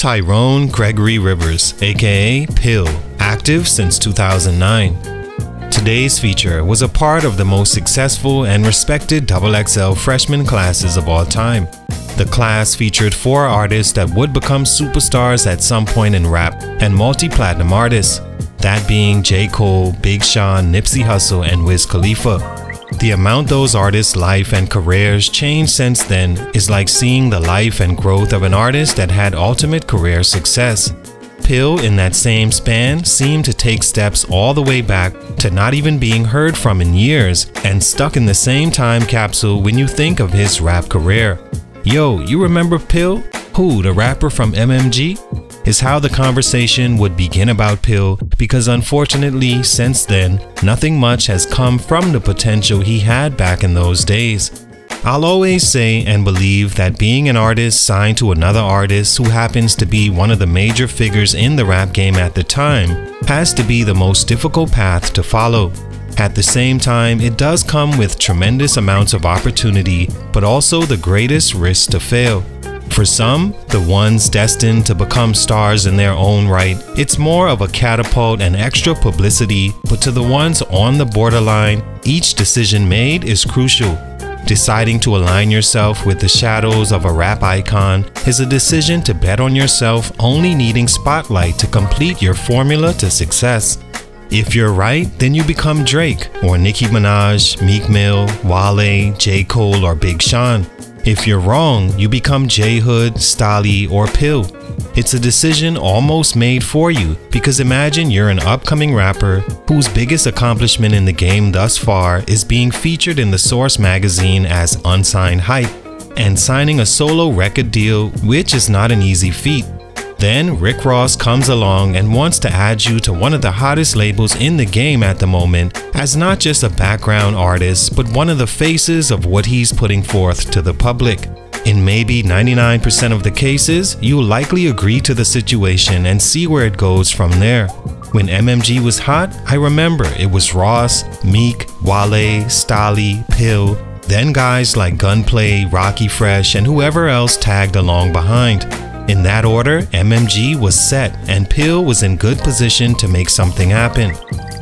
Tyrone Gregory Rivers, aka Pill, active since 2009. Today's feature was a part of the most successful and respected XXL freshman classes of all time. The class featured 4 artists that would become superstars at some point in rap and multi-platinum artists, that being J. Cole, Big Sean, Nipsey Hussle, and Wiz Khalifa. The amount those artists' life and careers changed since then is like seeing the life and growth of an artist that had ultimate career success. Pill, in that same span, seemed to take steps all the way back to not even being heard from in years and stuck in the same time capsule when you think of his rap career. Yo, you remember Pill? Who, the rapper from MMG? Is how the conversation would begin about Pill, because unfortunately since then, nothing much has come from the potential he had back in those days. I'll always say and believe that being an artist signed to another artist who happens to be one of the major figures in the rap game at the time has to be the most difficult path to follow. At the same time, it does come with tremendous amounts of opportunity, but also the greatest risk to fail. For some, the ones destined to become stars in their own right, it's more of a catapult and extra publicity, but to the ones on the borderline, each decision made is crucial. Deciding to align yourself with the shadows of a rap icon is a decision to bet on yourself only needing spotlight to complete your formula to success. If you're right, then you become Drake or Nicki Minaj, Meek Mill, Wale, J. Cole, or Big Sean. If you're wrong, you become J-Hood, Stali, or Pill. It's a decision almost made for you, because imagine you're an upcoming rapper whose biggest accomplishment in the game thus far is being featured in the Source magazine as unsigned hype and signing a solo record deal, which is not an easy feat. Then Rick Ross comes along and wants to add you to one of the hottest labels in the game at the moment as not just a background artist, but one of the faces of what he's putting forth to the public. In maybe 99% of the cases, you'll likely agree to the situation and see where it goes from there. When MMG was hot, I remember it was Ross, Meek, Wale, Stali, Pill, then guys like Gunplay, Rocky Fresh, and whoever else tagged along behind. In that order, MMG was set and Pill was in good position to make something happen.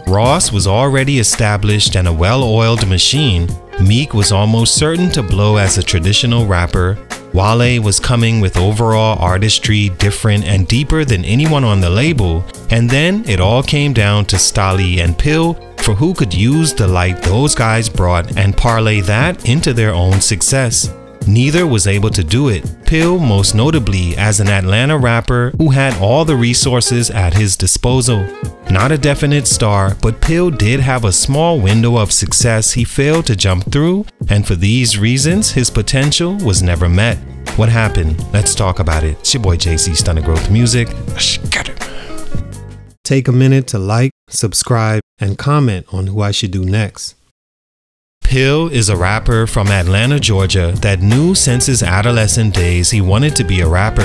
Ross was already established and a well-oiled machine. Meek was almost certain to blow as a traditional rapper. Wale was coming with overall artistry different and deeper than anyone on the label. And then it all came down to Stali and Pill for who could use the light those guys brought and parlay that into their own success. Neither was able to do it. Pill most notably as an Atlanta rapper who had all the resources at his disposal. Not a definite star, but Pill did have a small window of success he failed to jump through, and for these reasons his potential was never met. What happened? Let's talk about it. It's your boy JC, Stunted Growth Music. Take a minute to like, subscribe, and comment on who I should do next. Pill is a rapper from Atlanta, Georgia that knew since his adolescent days he wanted to be a rapper.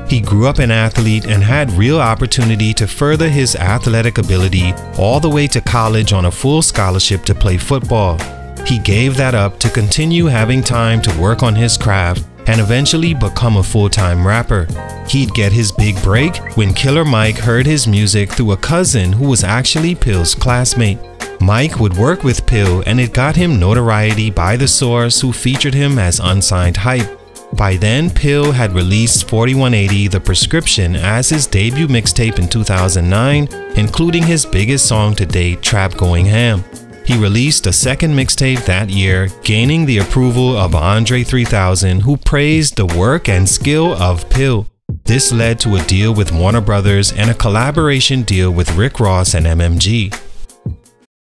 He grew up an athlete and had real opportunity to further his athletic ability all the way to college on a full scholarship to play football. He gave that up to continue having time to work on his craft and eventually become a full-time rapper. He'd get his big break when Killer Mike heard his music through a cousin who was actually Pill's classmate. Mike would work with Pill and it got him notoriety by the Source, who featured him as unsigned hype. By then, Pill had released 4180 The Prescription as his debut mixtape in 2009, including his biggest song to date, Trap Going Ham. He released a second mixtape that year, gaining the approval of Andre 3000, who praised the work and skill of Pill. This led to a deal with Warner Brothers and a collaboration deal with Rick Ross and MMG.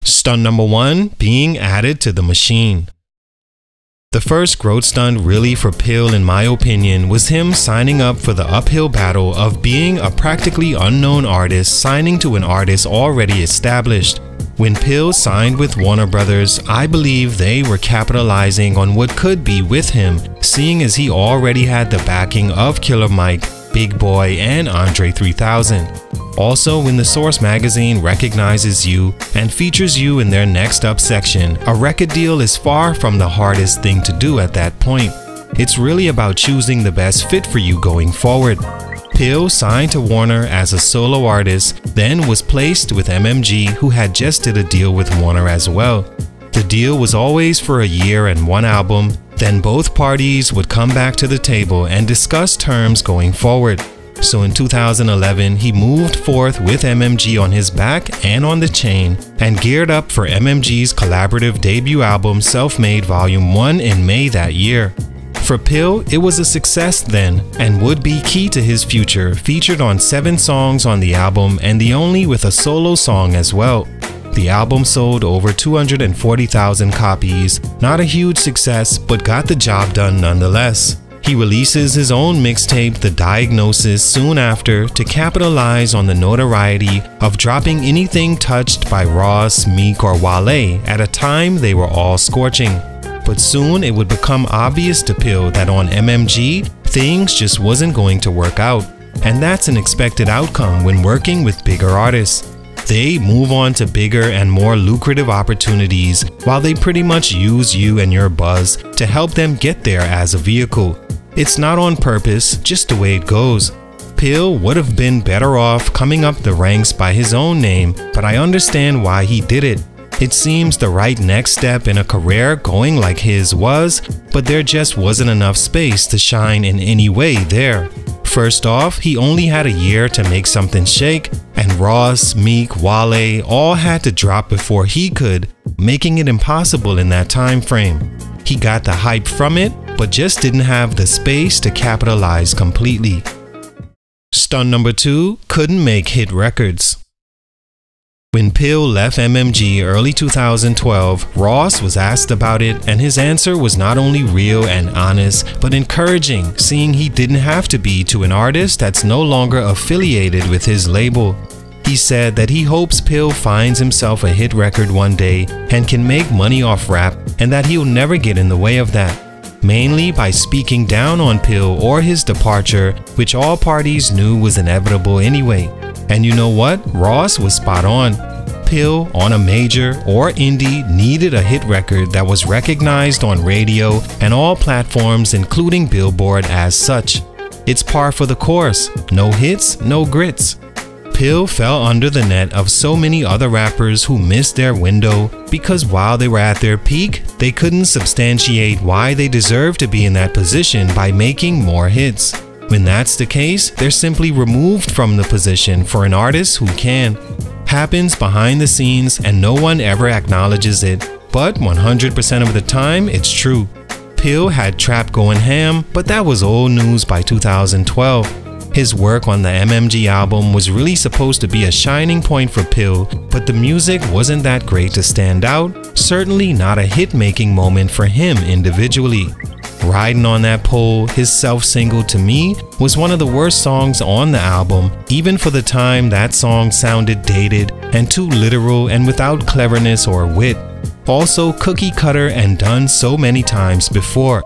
Stunt number 1, being added to the machine. The first growth stunt really for Pill, in my opinion, was him signing up for the uphill battle of being a practically unknown artist signing to an artist already established. When Pill signed with Warner Brothers, I believe they were capitalizing on what could be with him, seeing as he already had the backing of Killer Mike, Big Boy, and Andre 3000. Also, when the Source magazine recognizes you and features you in their next up section, a record deal is far from the hardest thing to do at that point. It's really about choosing the best fit for you going forward. Pill signed to Warner as a solo artist, then was placed with MMG, who had just did a deal with Warner as well. The deal was always for a year and one album, then both parties would come back to the table and discuss terms going forward. So in 2011, he moved forth with MMG on his back and on the chain and geared up for MMG's collaborative debut album Self-Made Volume 1 in May that year. For Pill, it was a success then and would be key to his future, featured on 7 songs on the album and the only with a solo song as well. The album sold over 240,000 copies, not a huge success, but got the job done nonetheless. He releases his own mixtape, The Diagnosis, soon after to capitalize on the notoriety of dropping anything touched by Ross, Meek, or Wale at a time they were all scorching. But soon it would become obvious to Pill that on MMG, things just wasn't going to work out. And that's an expected outcome when working with bigger artists. They move on to bigger and more lucrative opportunities while they pretty much use you and your buzz to help them get there as a vehicle. It's not on purpose, just the way it goes. Pill would have been better off coming up the ranks by his own name, but I understand why he did it. It seems the right next step in a career going like his was, but there just wasn't enough space to shine in any way there. First off, he only had a year to make something shake, and Ross, Meek, Wale all had to drop before he could, making it impossible in that time frame. He got the hype from it, but just didn't have the space to capitalize completely. Stunt number 2, couldn't make hit records. When Pill left MMG early 2012, Ross was asked about it, and his answer was not only real and honest, but encouraging, seeing he didn't have to be to an artist that's no longer affiliated with his label. He said that he hopes Pill finds himself a hit record one day and can make money off rap, and that he'll never get in the way of that, mainly by speaking down on Pill or his departure, which all parties knew was inevitable anyway. And you know what? Ross was spot on. Pill, on a major or indie, needed a hit record that was recognized on radio and all platforms, including Billboard, as such. It's par for the course. No hits, no grits. Pill fell under the net of so many other rappers who missed their window because while they were at their peak, they couldn't substantiate why they deserved to be in that position by making more hits. When that's the case, they're simply removed from the position for an artist who can. Happens behind the scenes and no one ever acknowledges it, but 100% of the time it's true. Pill had trap going ham, but that was old news by 2012. His work on the MMG album was really supposed to be a shining point for Pill, but the music wasn't that great to stand out, certainly not a hit-making moment for him individually. Riding on That Pole, his self-single To Me, was one of the worst songs on the album. Even for the time, that song sounded dated and too literal and without cleverness or wit. Also cookie cutter and done so many times before.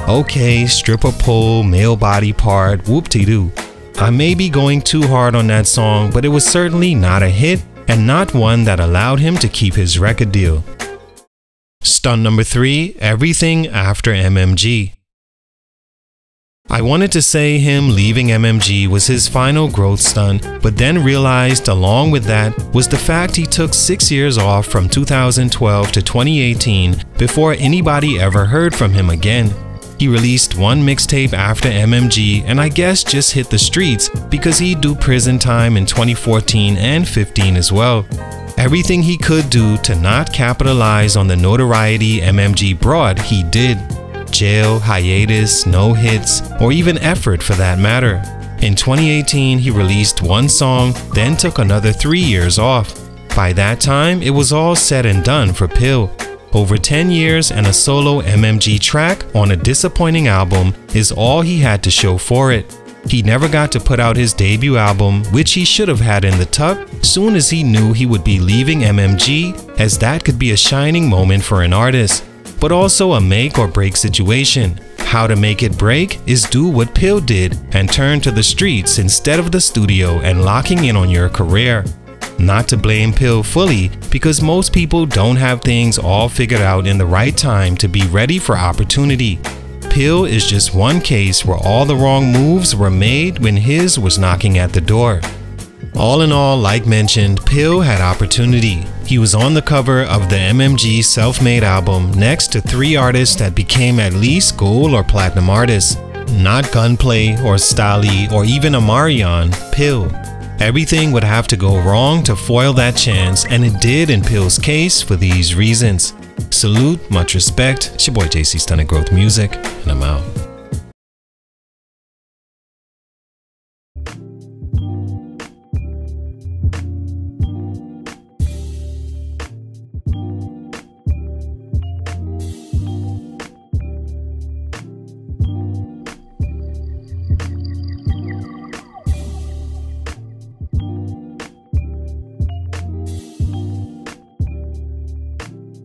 Okay, stripper pole, male body part, whoop-de-doo. I may be going too hard on that song, but it was certainly not a hit and not one that allowed him to keep his record deal. Stunt number 3, everything after MMG. I wanted to say him leaving MMG was his final growth stunt, but then realized along with that was the fact he took 6 years off from 2012 to 2018 before anybody ever heard from him again. He released one mixtape after MMG and I guess just hit the streets because he'd do prison time in 2014 and 15 as well. Everything he could do to not capitalize on the notoriety MMG brought, he did. Jail, hiatus, no hits, or even effort for that matter. In 2018, he released one song, then took another 3 years off. By that time, it was all said and done for Pill. Over 10 years and a solo MMG track on a disappointing album is all he had to show for it. He never got to put out his debut album, which he should have had in the tuck soon as he knew he would be leaving MMG, as that could be a shining moment for an artist, but also a make or break situation. How to make it break is do what Pill did and turn to the streets instead of the studio and locking in on your career. Not to blame Pill fully, because most people don't have things all figured out in the right time to be ready for opportunity. Pill is just one case where all the wrong moves were made when his was knocking at the door. All in all, like mentioned, Pill had opportunity. He was on the cover of the MMG self-made album next to 3 artists that became at least gold or platinum artists. Not Gunplay or Stali or even Amarion, Pill. Everything would have to go wrong to foil that chance, and it did in Pill's case for these reasons. Salute, much respect. It's your boy JC Stunted Growth Music, and I'm out.